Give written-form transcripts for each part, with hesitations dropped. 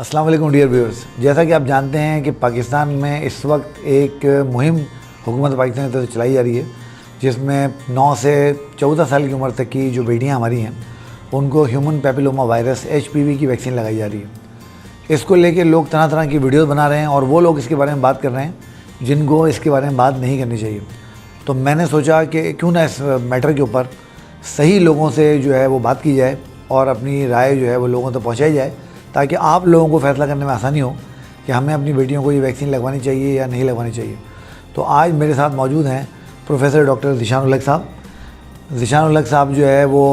अस्सलाम वालेकुम dear viewers. जैसा कि आप जानते हैं कि पाकिस्तान में इस वक्त एक मुहिम हुकूमत पाकिस्तान की तरफ से चलाई जा रही है, जिसमें 9 से 14 साल की उम्र तक की जो बेटियां हमारी हैं उनको ह्यूमन पैपिलोमा वायरस HPV की वैक्सीन लगाई जा रही है। इसको लेके लोग तरह तरह की वीडियोज़ बना रहे हैं और वो लोग इसके बारे में बात कर रहे हैं जिनको इसके बारे में बात नहीं करनी चाहिए। तो मैंने सोचा कि क्यों ना इस मैटर के ऊपर सही लोगों से जो है वो बात की जाए और अपनी राय जो है वो लोगों तक पहुँचाई जाए, ताकि आप लोगों को फ़ैसला करने में आसानी हो कि हमें अपनी बेटियों को ये वैक्सीन लगवानी चाहिए या नहीं लगवानी चाहिए। तो आज मेरे साथ मौजूद हैं प्रोफेसर डॉक्टर ज़ीशान उल हक साहब। ज़ीशान उल हक साहब जो है वो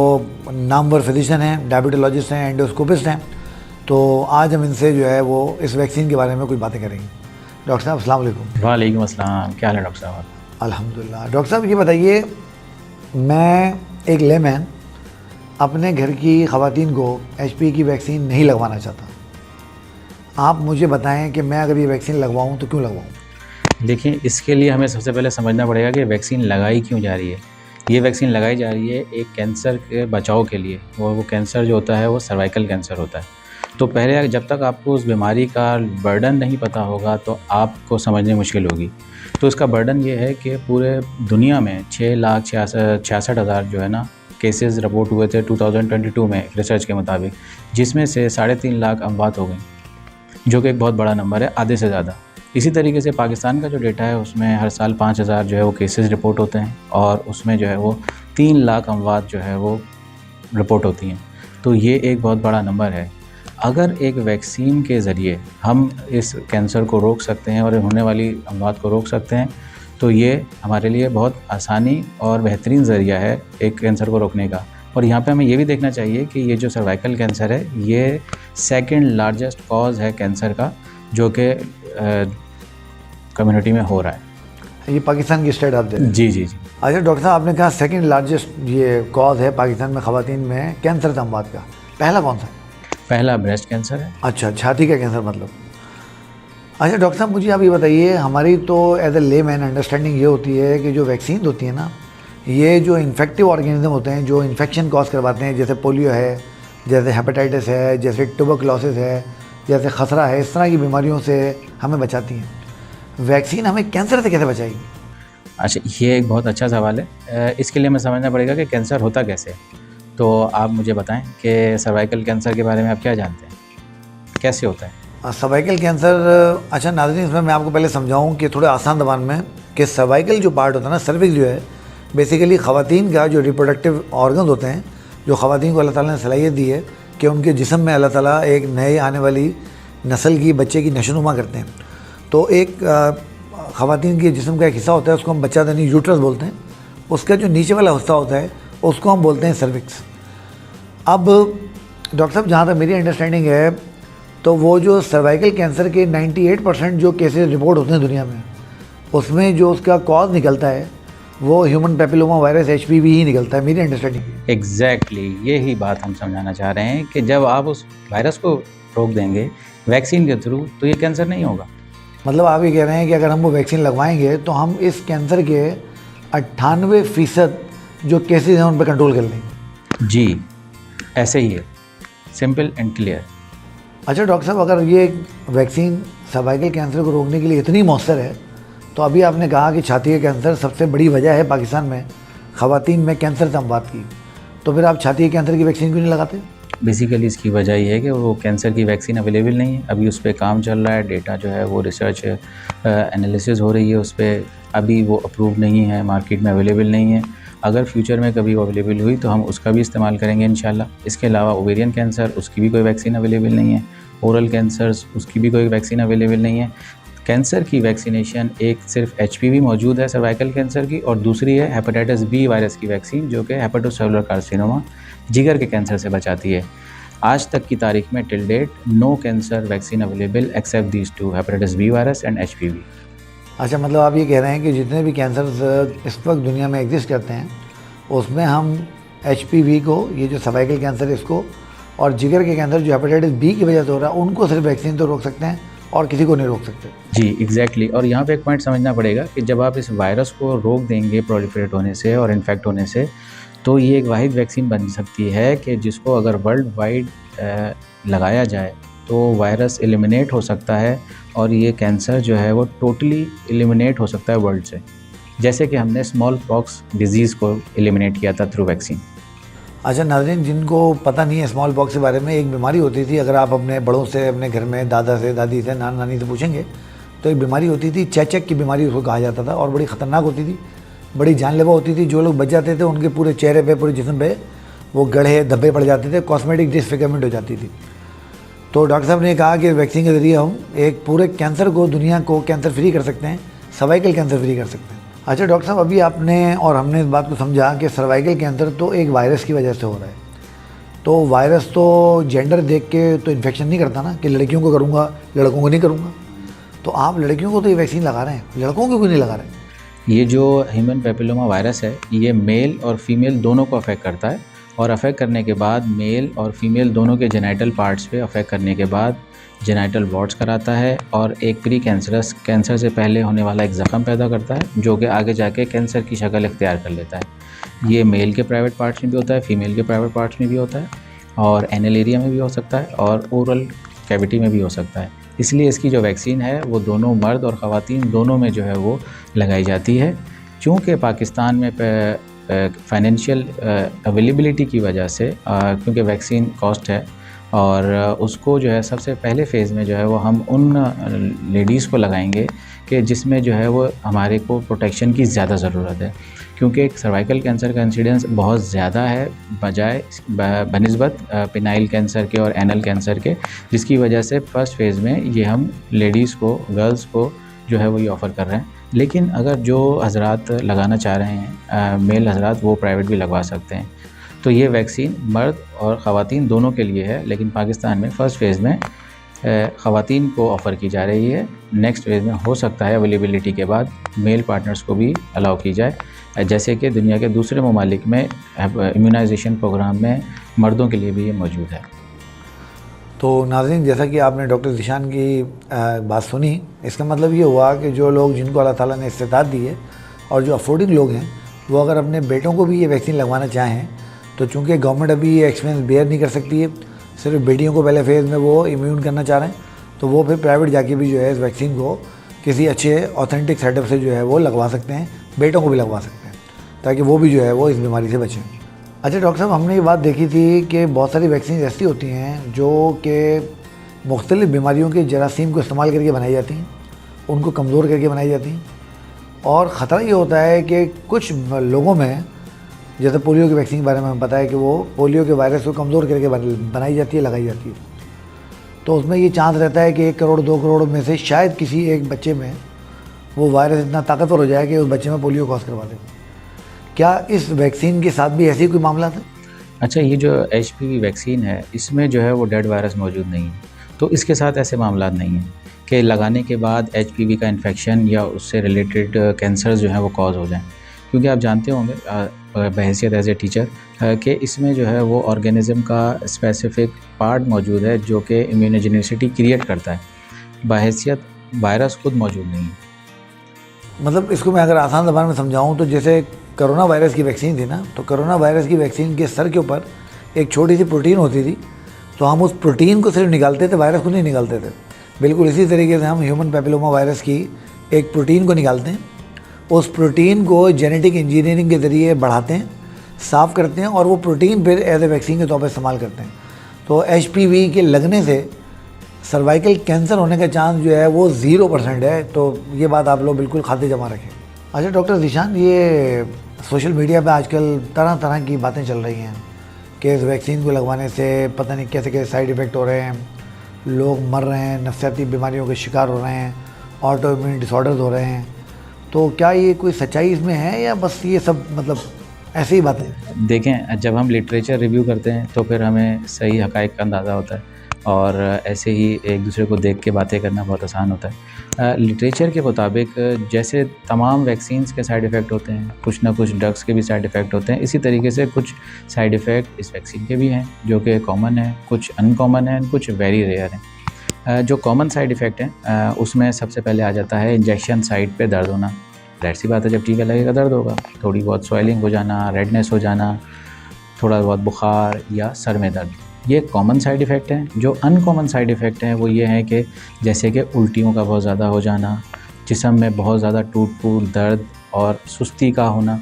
नामवर फिजिशियन हैं, डायबिटोलॉजिस्ट हैं, एंडोस्कोपिस्ट हैं। तो आज हम इनसे जो है वो इस वैक्सीन के बारे में कुछ बातें करेंगे। डॉक्टर साहब अस्सलाम वालेकुम। वालेकुम अस्सलाम। क्या हाल है डॉक्टर साहब? अल्हम्दुलिल्लाह। डॉक्टर साहब ये बताइए, मैं एक लेमैन अपने घर की ख़वातीन को HPV की वैक्सीन नहीं लगवाना चाहता। आप मुझे बताएं कि मैं अगर ये वैक्सीन लगवाऊं तो क्यों लगवाऊं? देखिए, इसके लिए हमें सबसे पहले समझना पड़ेगा कि वैक्सीन लगाई क्यों जा रही है। ये वैक्सीन लगाई जा रही है एक कैंसर के बचाव के लिए, और वो कैंसर जो होता है वो सर्वाइकल कैंसर होता है। तो पहले जब तक आपको उस बीमारी का बर्डन नहीं पता होगा तो आपको समझने मुश्किल होगी। तो इसका बर्डन ये है कि पूरे दुनिया में 6,66,000 जो है ना केसेस रिपोर्ट हुए थे 2022 में रिसर्च के मुताबिक, जिसमें से 3.5 लाख अमवात हो गई, जो कि एक बहुत बड़ा नंबर है, आधे से ज़्यादा। इसी तरीके से पाकिस्तान का जो डेटा है उसमें हर साल 5,000 जो है वो केसेस रिपोर्ट होते हैं, और उसमें जो है वो 3 लाख अमवात जो है वो रिपोर्ट होती हैं। तो ये एक बहुत बड़ा नंबर है। अगर एक वैक्सीन के ज़रिए हम इस कैंसर को रोक सकते हैं और होने वाली अमवात को रोक सकते हैं, तो ये हमारे लिए बहुत आसानी और बेहतरीन ज़रिया है एक कैंसर को रोकने का। और यहाँ पे हमें ये भी देखना चाहिए कि ये जो सर्वाइकल कैंसर है ये सेकंड लार्जेस्ट कॉज है कैंसर का, जो कि कम्युनिटी में हो रहा है। ये पाकिस्तान की स्टेट आप दे रहे हैं? जी जी जी। अच्छा डॉक्टर साहब, आपने कहा सेकंड लार्जेस्ट ये कॉज है पाकिस्तान में ख़वातीन में कैंसर से अमवात का। पहला कौन सा है? पहला ब्रेस्ट कैंसर है। अच्छा, छाती का कैंसर मतलब। अच्छा डॉक्टर साहब, मुझे आप ये बताइए, हमारी तो एज ए लेमैन अंडरस्टैंडिंग ये होती है कि जो वैक्सीन होती है ना, ये जो इन्फेक्टिव ऑर्गेनिज्म होते हैं जो इन्फेक्शन कॉज करवाते हैं, जैसे पोलियो है, जैसे हेपेटाइटिस है, जैसे ट्यूबरकुलोसिस है, जैसे खसरा है, इस तरह की बीमारियों से हमें बचाती हैं। वैक्सीन हमें कैंसर से कैसे बचाएगी? अच्छा, ये एक बहुत अच्छा सवाल है। इसके लिए हमें समझना पड़ेगा कि कैंसर होता कैसे है। तो आप मुझे बताएं कि सर्वाइकल कैंसर के बारे में आप क्या जानते हैं, कैसे होता है? सर्वाइकल कैंसर, अच्छा नाज़रीन, इसमें मैं आपको पहले समझाऊं कि थोड़े आसान ज़बान में कि सर्वाइकल जो पार्ट होता है ना, सर्विक्स जो है, बेसिकली ख़वातीन का जो रिप्रोडक्टिव ऑर्गन होते हैं, जो ख़वातीन को अल्लाह ताला ने सलाहियत दी है कि उनके जिस्म में अल्लाह ताला एक नए आने वाली नस्ल की बच्चे की नशोनुमा करते हैं। तो एक ख़वातीन के जिस्म का एक हिस्सा होता है, उसको हम बच्चादानी यूट्रस बोलते हैं। उसका जो नीचे वाला हिस्सा होता है उसको हम बोलते हैं सर्विक्स। अब डॉक्टर साहब, जहाँ तक मेरी अंडरस्टैंडिंग है तो वो जो सर्वाइकल कैंसर के 98% जो केसेस रिपोर्ट होते हैं दुनिया में, उसमें जो उसका कॉज निकलता है वो ह्यूमन पैपिलोमा वायरस HPV ही निकलता है, मेरी अंडरस्टैंडिंग। एग्जैक्टली यही बात हम समझाना चाह रहे हैं कि जब आप उस वायरस को रोक देंगे वैक्सीन के थ्रू, तो ये कैंसर नहीं होगा। मतलब आप ये कह रहे हैं कि अगर हम वो वैक्सीन लगवाएंगे तो हम इस कैंसर के 98% जो केसेज हैं उन पर कंट्रोल कर लेंगे? जी, ऐसे ही है, सिंपल एंड क्लियर। अच्छा डॉक्टर साहब, अगर ये वैक्सीन सर्वाइकल कैंसर को रोकने के लिए इतनी मौसर है, तो अभी आपने कहा कि छाती का कैंसर सबसे बड़ी वजह है पाकिस्तान में ख़वातीन में कैंसर से अमवात की, तो फिर आप छाती के कैंसर की वैक्सीन क्यों नहीं लगाते? बेसिकली इसकी वजह ये है कि वो कैंसर की वैक्सीन अवेलेबल नहीं है। अभी उस पर काम चल रहा है, डेटा जो है वो रिसर्च एनालिसिस हो रही है उस पर। अभी वो अप्रूव नहीं है, मार्केट में अवेलेबल नहीं है। अगर फ्यूचर में कभी वो अवेलेबल हुई तो हम उसका भी इस्तेमाल करेंगे इंशाल्लाह। इसके अलावा ओवेरियन कैंसर, उसकी भी कोई वैक्सीन अवेलेबल नहीं है। ओरल कैंसर्स, उसकी भी कोई वैक्सीन अवेलेबल नहीं है। कैंसर की वैक्सीनेशन एक सिर्फ HPV मौजूद है सर्वाइकल कैंसर की, और दूसरी है हेपेटाइटिस B वायरस की वैक्सीन, जो कि हेपेटोसेलुलर कार्सिनोमा, जिगर के कैंसर से बचाती है। आज तक की तारीख में till date no cancer vaccine available except these two, hepatitis B virus and HPV। अच्छा, मतलब आप ये कह रहे हैं कि जितने भी कैंसर इस वक्त दुनिया में एग्जिस्ट करते हैं उसमें हम HPV को, ये जो सर्वाइकल कैंसर इसको, और जिगर के कैंसर जो हेपेटाइटिस B की वजह से हो रहा है, उनको सिर्फ वैक्सीन तो रोक सकते हैं और किसी को नहीं रोक सकते। जी एग्जैक्टली। और यहाँ पे एक पॉइंट समझना पड़ेगा कि जब आप इस वायरस को रोक देंगे प्रोलिफरेट होने से और इन्फेक्ट होने से, तो ये एक वाहिद वैक्सीन बन सकती है कि जिसको अगर वर्ल्ड वाइड लगाया जाए तो वायरस एलिमिनेट हो सकता है और ये कैंसर जो है वो टोटली एलिमिनेट हो सकता है वर्ल्ड से, जैसे कि हमने स्मॉल पॉक्स डिजीज़ को एलिमिनेट किया था थ्रू वैक्सीन। अच्छा नाज़रीन, जिनको पता नहीं है स्मॉल पॉक्स के बारे में, एक बीमारी होती थी, अगर आप अपने बड़ों से, अपने घर में दादा से, दादी से, नाना नानी से पूछेंगे तो एक बीमारी होती थी, चेचक की बीमारी उसको कहा जाता था, और बड़ी ख़तरनाक होती थी, बड़ी जानलेवा होती थी। जो लोग बच जाते थे उनके पूरे चेहरे पे, पूरे जिस्म पे वो गड्ढे धब्बे पड़ जाते थे, कॉस्मेटिक डिसफिगरमेंट हो जाती थी। तो डॉक्टर साहब ने कहा कि वैक्सीन के ज़रिए हम एक पूरे कैंसर को, दुनिया को कैंसर फ्री कर सकते हैं, सर्वाइकल कैंसर फ्री कर सकते हैं। अच्छा डॉक्टर साहब, अभी आपने और हमने इस बात को समझा कि सर्वाइकल कैंसर तो एक वायरस की वजह से हो रहा है, तो वायरस तो जेंडर देख के तो इन्फेक्शन नहीं करता ना, कि लड़कियों को करूँगा लड़कों को नहीं करूँगा। तो आप लड़कियों को तो ये वैक्सीन लगा रहे हैं, लड़कों को क्यों नहीं लगा रहे हैं? ये जो ह्यूमन पेपिलोमा वायरस है, ये मेल और फीमेल दोनों को अफेक्ट करता है, और अफेक्ट करने के बाद मेल और फीमेल दोनों के जेनाइटल पार्ट्स पे अफेक्ट करने के बाद जेनाइटल वॉर्ड्स कराता है, और एक प्री कैंसरस, कैंसर से पहले होने वाला एक ज़ख़म पैदा करता है, जो कि आगे जाके कैंसर की शक्ल इख्तियार कर लेता है। ये मेल के प्राइवेट पार्ट्स में भी होता है, फीमेल के प्राइवेट पार्ट्स में भी होता है, और एनल एरिया में भी हो सकता है, और ओरल कैविटी में भी हो सकता है। इसलिए इसकी जो वैक्सीन है वो दोनों मर्द और ख़वातीन दोनों में जो है वो लगाई जाती है। चूँकि पाकिस्तान में फाइनेंशियल अवेलेबिलिटी की वजह से, क्योंकि वैक्सीन कॉस्ट है, और उसको जो है सबसे पहले फ़ेज़ में जो है वो हम उन लेडीज़ को लगाएंगे कि जिसमें जो है वो हमारे को प्रोटेक्शन की ज़्यादा ज़रूरत है, क्योंकि एक सर्वाइकल कैंसर का इंसिडेंस बहुत ज़्यादा है बजाय बनिस्बत पिनाइल कैंसर के और एनल कैंसर के, जिसकी वजह से फ़र्स्ट फ़ेज़ में ये हम लेडीज़ को, गर्ल्स को जो है वो ये ऑफ़र कर रहे हैं। लेकिन अगर जो हज़रात लगाना चाह रहे हैं, मेल हज़रात, वो प्राइवेट भी लगवा सकते हैं। तो ये वैक्सीन मर्द और ख़वातीन दोनों के लिए है, लेकिन पाकिस्तान में फ़र्स्ट फ़ेज़ में ख़वातीन को ऑफ़र की जा रही है। नेक्स्ट फ़ेज़ में हो सकता है अवेलेबिलिटी के बाद मेल पार्टनर्स को भी अलाउ की जाए, जैसे कि दुनिया के दूसरे ममालिक में इम्यूनाइजेशन प्रोग्राम में मर्दों के लिए भी ये मौजूद है। तो नाज़रीन, जैसा कि आपने डॉक्टर ज़ीशान की बात सुनी, इसका मतलब ये हुआ कि जो लोग, जिनको अल्लाह ताला ने इस्तिताअत दी है और जो अफोर्डिंग लोग हैं, वो अगर अपने बेटों को भी ये वैक्सीन लगवाना चाहें, तो चूँकि गवर्नमेंट अभी ये एक्सपेंस बेयर नहीं कर सकती है, सिर्फ बेटियों को पहले फेज़ में वो इम्यून करना चाह रहे हैं, तो वो फिर प्राइवेट जाके भी जो है इस वैक्सीन को किसी अच्छे ऑथेंटिक सेटअप से जो है वो लगवा सकते हैं, बेटों को भी लगवा सकते हैं, ताकि वो भी जो है वो इस बीमारी से बचें। अच्छा डॉक्टर साहब, हमने ये बात देखी थी कि बहुत सारी वैक्सीन ऐसी होती हैं जो कि मुख्तलिफ़ बीमारियों के जरासीम को इस्तेमाल करके बनाई जाती हैं, उनको कमज़ोर करके बनाई जाती हैं, और ख़तरा ये होता है कि कुछ लोगों में, जैसे पोलियो की वैक्सीन के बारे में हमें पता है कि वो पोलियो के वायरस को कमज़ोर करके बनाई जाती है, लगाई जाती है, तो उसमें ये चांस रहता है कि 1 करोड़ 2 करोड़ में से शायद किसी एक बच्चे में वो वायरस इतना ताकतवर हो जाए कि उस बच्चे में पोलियो कॉज करवा दे। क्या इस वैक्सीन के साथ भी ऐसी कोई मामला था? अच्छा, ये जो HPV वैक्सीन है, इसमें जो है वो डेड वायरस मौजूद नहीं है, तो इसके साथ ऐसे मामला नहीं हैं कि लगाने के बाद HPV का इन्फेक्शन या उससे रिलेटेड कैंसर जो है वो कॉज हो जाएं, क्योंकि आप जानते होंगे बहैसियत एज ए टीचर कि इसमें जो है वो ऑर्गेनिज़म का स्पेसिफिक पार्ट मौजूद है जो कि इम्यूनोजेनिसिटी क्रिएट करता है, बहैसियत वायरस खुद मौजूद नहीं है। मतलब इसको मैं अगर आसान ज़बान में समझाऊँ तो जैसे कोरोना वायरस की वैक्सीन थी ना, तो कोरोना वायरस की वैक्सीन के सर के ऊपर एक छोटी सी प्रोटीन होती थी, तो हम उस प्रोटीन को सिर्फ निकालते थे, वायरस को नहीं निकालते थे। बिल्कुल इसी तरीके से हम ह्यूमन पेपिलोमा वायरस की एक प्रोटीन को निकालते हैं, उस प्रोटीन को जेनेटिक इंजीनियरिंग के ज़रिए बढ़ाते हैं, साफ़ करते हैं, और वो प्रोटीन फिर एज ए वैक्सीन के तौर पर इस्तेमाल करते हैं। तो HPV के लगने से सर्वाइकल कैंसर होने का चांस जो है वो 0% है, तो ये बात आप लोग बिल्कुल खाते जमा रखें। अच्छा डॉक्टर ज़ीशान, ये सोशल मीडिया पे आजकल तरह तरह की बातें चल रही हैं कि इस वैक्सीन को लगवाने से पता नहीं कैसे कैसे साइड इफ़ेक्ट हो रहे हैं, लोग मर रहे हैं, नफसियाती बीमारियों के शिकार हो रहे हैं, ऑटो इम्यून डिसऑर्डर्स हो रहे हैं, तो क्या ये कोई सच्चाई इसमें है या बस ये सब मतलब ऐसी ही बातें? देखें, जब हम लिटरेचर रिव्यू करते हैं तो फिर हमें सही हक़ाइक़ का अंदाज़ा होता है, और ऐसे ही एक दूसरे को देख के बातें करना बहुत आसान होता है। लिटरेचर के मुताबिक जैसे तमाम वैक्सीन्स के साइड इफ़ेक्ट होते हैं, कुछ ना कुछ ड्रग्स के भी साइड इफ़ेक्ट होते हैं, इसी तरीके से कुछ साइड इफ़ेक्ट इस वैक्सीन के भी हैं जो कि कॉमन है, कुछ अनकॉमन हैं, कुछ वेरी रेयर हैं। जो कॉमन साइड इफ़ेक्ट हैं उसमें सबसे पहले आ जाता है इंजेक्शन साइट पे दर्द होना। ज़ाहिर सी बात है, जब टीका लगेगा दर्द होगा, थोड़ी बहुत स्वेलिंग हो जाना, रेडनेस हो जाना, थोड़ा बहुत बुखार या सर में दर्द, ये कॉमन साइड इफ़ेक्ट हैं। जो अनकॉमन साइड इफ़ेक्ट हैं वो ये हैं कि जैसे कि उल्टियों का बहुत ज़्यादा हो जाना, जिस्म में बहुत ज़्यादा टूट-फूट, दर्द और सुस्ती का होना,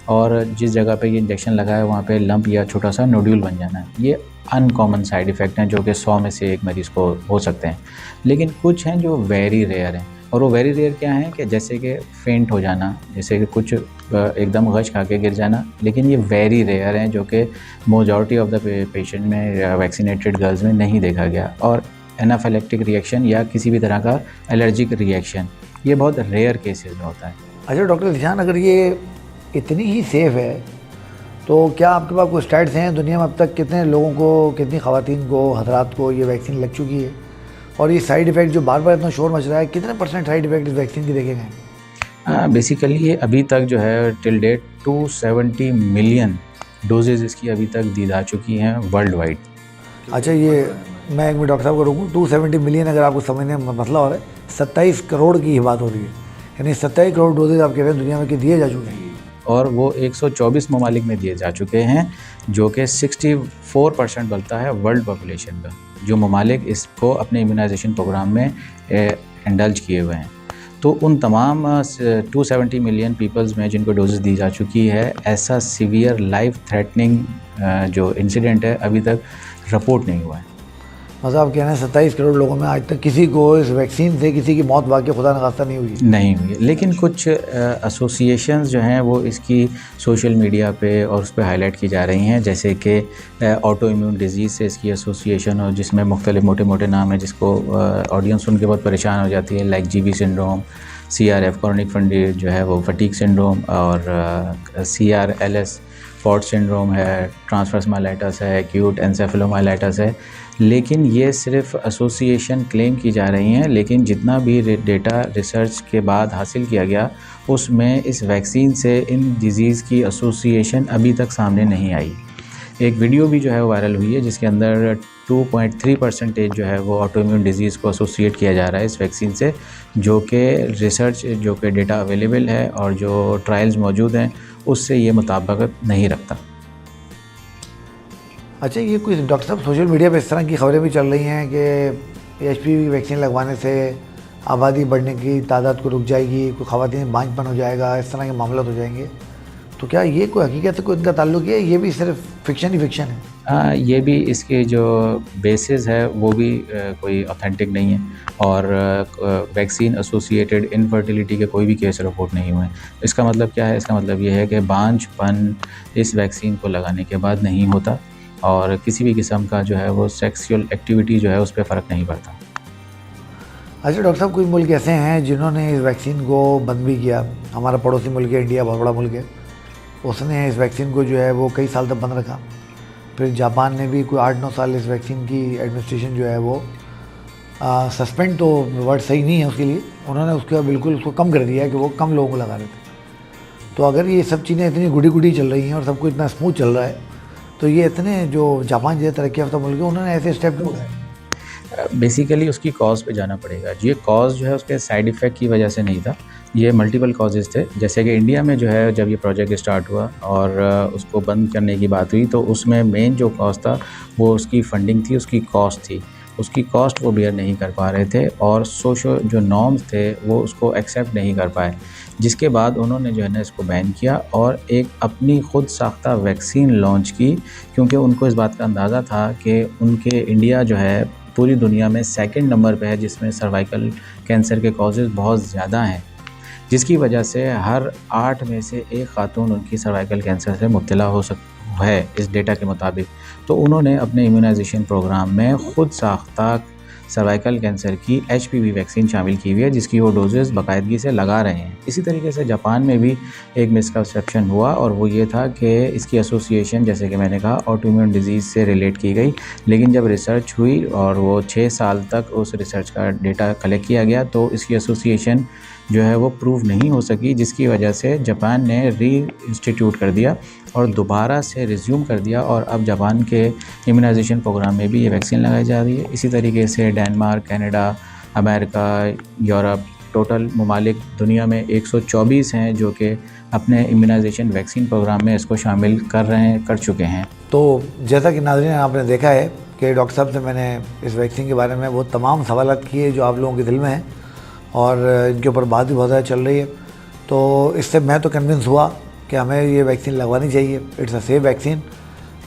और जिस जगह पे ये इंजेक्शन लगा है वहाँ पे लंप या छोटा सा नोड्यूल बन जाना है। ये अनकॉमन साइड इफ़ेक्ट हैं जो कि 100 में से 1 मरीज़ को हो सकते हैं। लेकिन कुछ हैं जो वेरी रेयर हैं, और वो वेरी रेयर क्या हैं कि जैसे कि फेंट हो जाना, जैसे कि कुछ एकदम गश खा के गिर जाना, लेकिन ये वेरी रेयर हैं जो कि मेजॉरिटी ऑफ द पेशेंट में, वैक्सीनेटेड गर्ल्स में नहीं देखा गया। और एनाफिलेक्टिक रिएक्शन या किसी भी तरह का एलर्जिक रिएक्शन, ये बहुत रेयर केसेस में होता है। अच्छा डॉक्टर ज़ीशान, अगर ये इतनी ही सेफ़ है तो क्या आपके पास कोई स्टैट्स हैं दुनिया में अब तक कितने लोगों को, कितनी ख़वातीन को, हज़रात को ये वैक्सीन लग चुकी है? और ये साइड इफ़ेक्ट जो बार बार इतना शोर मच रहा है, कितने % साइड इफ़ेक्ट इस वैक्सीन के देखे गए? बेसिकली ये अभी तक जो है टिल डेट 270 मिलियन डोजेज़ इसकी अभी तक दी जा चुकी हैं वर्ल्ड वाइड। अच्छा, ये मैं एक मिनट डॉक्टर साहब को रोकूँ, 270 मिलियन अगर आपको समझने में मसला हो रहा है, 27 करोड़ की ही बात हो रही है, यानी 27 करोड़ डोजेज आप कह रहे हैं दुनिया में कि दिए जा चुके हैं। और वो 124 ममालिक में दिए जा चुके हैं, जो कि 64% बनता है वर्ल्ड पॉपुलेशन का, जो ममालिक इसको अपने इम्यूनाइजेशन प्रोग्राम में इंडल्ज किए हुए हैं। तो उन तमाम 270 मिलियन पीपल्स में जिनको डोजेस दी जा चुकी है, ऐसा सीवियर लाइफ थ्रेटनिंग जो इंसिडेंट है अभी तक रिपोर्ट नहीं हुआ है। मतलब आप कह रहे हैं 27 करोड़ लोगों में आज तक किसी को इस वैक्सीन से किसी की मौत वाक़ई खुदा न खास्ता नहीं हुई? लेकिन कुछ एसोसिएशंस जो हैं वो इसकी सोशल मीडिया पे और उस पे हाईलाइट की जा रही हैं, जैसे कि ऑटो इम्यून डिजीज़ से इसकी एसोसिएशन, और जिसमें मुख्तलिफ मोटे मोटे नाम है जिसको ऑडियंस सुन के बहुत परेशान हो जाती है, like GB syndrome, CRF chronic Fundy जो है वो फटीग सिंड्रोम, और CRLS फॉर्ट सिंड्रोम है, ट्रांसवर्स माइलाइटिस है, एक्यूट एन्सेफेलोमाइलाइटिस है। लेकिन ये सिर्फ एसोसिएशन क्लेम की जा रही हैं, लेकिन जितना भी डेटा रिसर्च के बाद हासिल किया गया उसमें इस वैक्सीन से इन डिज़ीज़ की एसोसिएशन अभी तक सामने नहीं आई। एक वीडियो भी जो है वायरल हुई है जिसके अंदर 2.3% जो है वो ऑटो इम्यून डिजीज़ को एसोसिएट किया जा रहा है इस वैक्सीन से, जो कि रिसर्च, जो कि डेटा अवेलेबल है और जो ट्रायल्स मौजूद हैं उससे ये मुताबिकत नहीं रखता। अच्छा, ये कोई डॉक्टर साहब सोशल मीडिया पे इस तरह की खबरें भी चल रही हैं कि HPV वैक्सीन लगवाने से आबादी बढ़ने की तादाद को रुक जाएगी, कोई ख़वातीन बांझपन हो जाएगा, इस तरह के मामला हो जाएंगे, तो क्या ये कोई हकीकत से कोई इनका ताल्लुक है, ये भी सिर्फ फिक्शन ही फिक्शन है? ये भी इसके जो बेसिस है वो भी कोई ऑथेंटिक नहीं है, और वैक्सीन एसोसिएटेड इनफर्टिलिटी के कोई भी केस रिपोर्ट नहीं हुए हैं। इसका मतलब क्या है? इसका मतलब ये है कि बांझपन इस वैक्सीन को लगाने के बाद नहीं होता, और किसी भी किस्म का जो है वो सेक्सुअल एक्टिविटी जो है उस पर फ़र्क नहीं पड़ता। अच्छा डॉक्टर साहब, कुछ मुल्क ऐसे हैं जिन्होंने इस वैक्सीन को बंद भी किया। हमारा पड़ोसी मुल्क है इंडिया, बहुत बड़ा मुल्क है, उसने इस वैक्सीन को जो है वो कई साल तक बंद रखा। फिर जापान ने भी कोई 8-9 साल इस वैक्सीन की एडमिनिस्ट्रेशन जो है वो सस्पेंड, तो वर्ड सही नहीं है उसके लिए, उन्होंने उसका बिल्कुल उसको कम कर दिया है कि वो कम लोगों को लगा रहे थे। तो अगर ये सब चीज़ें इतनी गुडी गुडी चल रही हैं और सब कुछ इतना स्मूथ चल रहा है, तो ये इतने जो जापान जैसे तरक्की याफ्ता मुल्क है उन्होंने ऐसे स्टेप क्यों उठाए? बेसिकली उसकी कॉज पे जाना पड़ेगा। ये कॉज जो है उसके साइड इफ़ेक्ट की वजह से नहीं था, ये मल्टीपल कॉजेज़ थे। जैसे कि इंडिया में जो है जब ये प्रोजेक्ट स्टार्ट हुआ और उसको बंद करने की बात हुई, तो उसमें मेन जो कॉज था वो उसकी फंडिंग थी, उसकी कॉस्ट थी। उसकी कॉस्ट वो बेयर नहीं कर पा रहे थे, और सोशल जो नॉर्म्स थे वो उसको एक्सेप्ट नहीं कर पाए, जिसके बाद उन्होंने जो है ना इसको बैन किया और एक अपनी खुद साख्ता वैक्सीन लॉन्च की, क्योंकि उनको इस बात का अंदाज़ा था कि उनके इंडिया जो है पूरी दुनिया में 2nd नंबर पे है जिसमें सर्वाइकल कैंसर के कॉजेज़ बहुत ज़्यादा हैं, जिसकी वजह से हर 8 में से 1 खातून उनकी सर्वाइकल कैंसर से मुब्तला हो है इस डेटा के मुताबिक। तो उन्होंने अपने इम्यूनाइजेशन प्रोग्राम में खुद साख्ता सर्वाइकल कैंसर की HPV वैक्सीन शामिल की हुई है, जिसकी वो डोजेज़ बाकायदगी से लगा रहे हैं। इसी तरीके से जापान में भी एक मिसकंसेप्शन हुआ, और वो ये था कि इसकी एसोसिएशन, जैसे कि मैंने कहा, ऑटोइम्यून डिजीज़ से रिलेट की गई, लेकिन जब रिसर्च हुई और वो 6 साल तक उस रिसर्च का डेटा कलेक्ट किया गया, तो इसकी एसोसिएशन जो है वो प्रूव नहीं हो सकी, जिसकी वजह से जापान ने री इंस्टीट्यूट कर दिया और दोबारा से रिज्यूम कर दिया, और अब जापान के इम्यूनाइजेशन प्रोग्राम में भी ये वैक्सीन लगाई जा रही है। इसी तरीके से Denmark, Canada, America, Europe, total ममालिक दुनिया में 124 हैं जो कि अपने इम्यूनाइजेशन वैक्सीन प्रोग्राम में इसको शामिल कर चुके हैं। तो जैसा कि नाज़रीन आपने देखा है कि डॉक्टर साहब से मैंने इस वैक्सीन के बारे में वो तमाम सवालात किए जो आप लोगों के दिल में हैं, और इनके ऊपर बात भी बहुत ज़्यादा चल रही है। तो इससे मैं तो कन्विंस हुआ कि हमें ये वैक्सीन लगवानी चाहिए। It's a safe vaccine.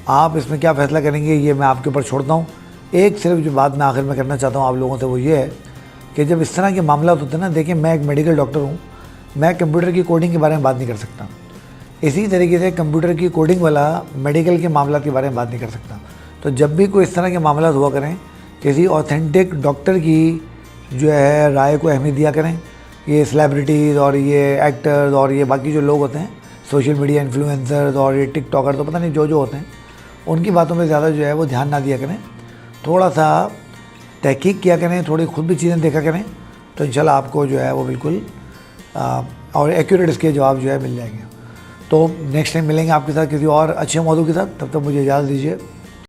आप इसमें क्या फ़ैसला करेंगे ये मैं आपके ऊपर छोड़ता हूँ। एक सिर्फ जो बात मैं आखिर में करना चाहता हूँ आप लोगों से वो ये है कि जब इस तरह के मामला होते हैं ना, देखिए मैं एक मेडिकल डॉक्टर हूँ, मैं कंप्यूटर की कोडिंग के बारे में बात नहीं कर सकता। इसी तरीके से कंप्यूटर की कोडिंग वाला मेडिकल के मामला के बारे में बात नहीं कर सकता। तो जब भी कोई इस तरह के मामला हुआ करें, किसी ऑथेंटिक डॉक्टर की जो है राय को अहमियत दिया करें। ये सेलिब्रिटीज़ और ये एक्टर्स और ये बाकी जो लोग होते हैं, सोशल मीडिया इन्फ्लुएंसर्स और ये टिकटॉकर, तो पता नहीं जो होते हैं, उनकी बातों में ज़्यादा जो है वो ध्यान ना दिया करें। थोड़ा सा तहकीक किया करें, थोड़ी खुद भी चीज़ें देखा करें, तो इंशाल्लाह आपको जो है वो बिल्कुल और एक्यूरेट इसके जवाब जो है मिल जाएंगे। तो नेक्स्ट टाइम मिलेंगे आपके साथ किसी और अच्छे मौजू के साथ। तब तक मुझे इजाज़त दीजिए।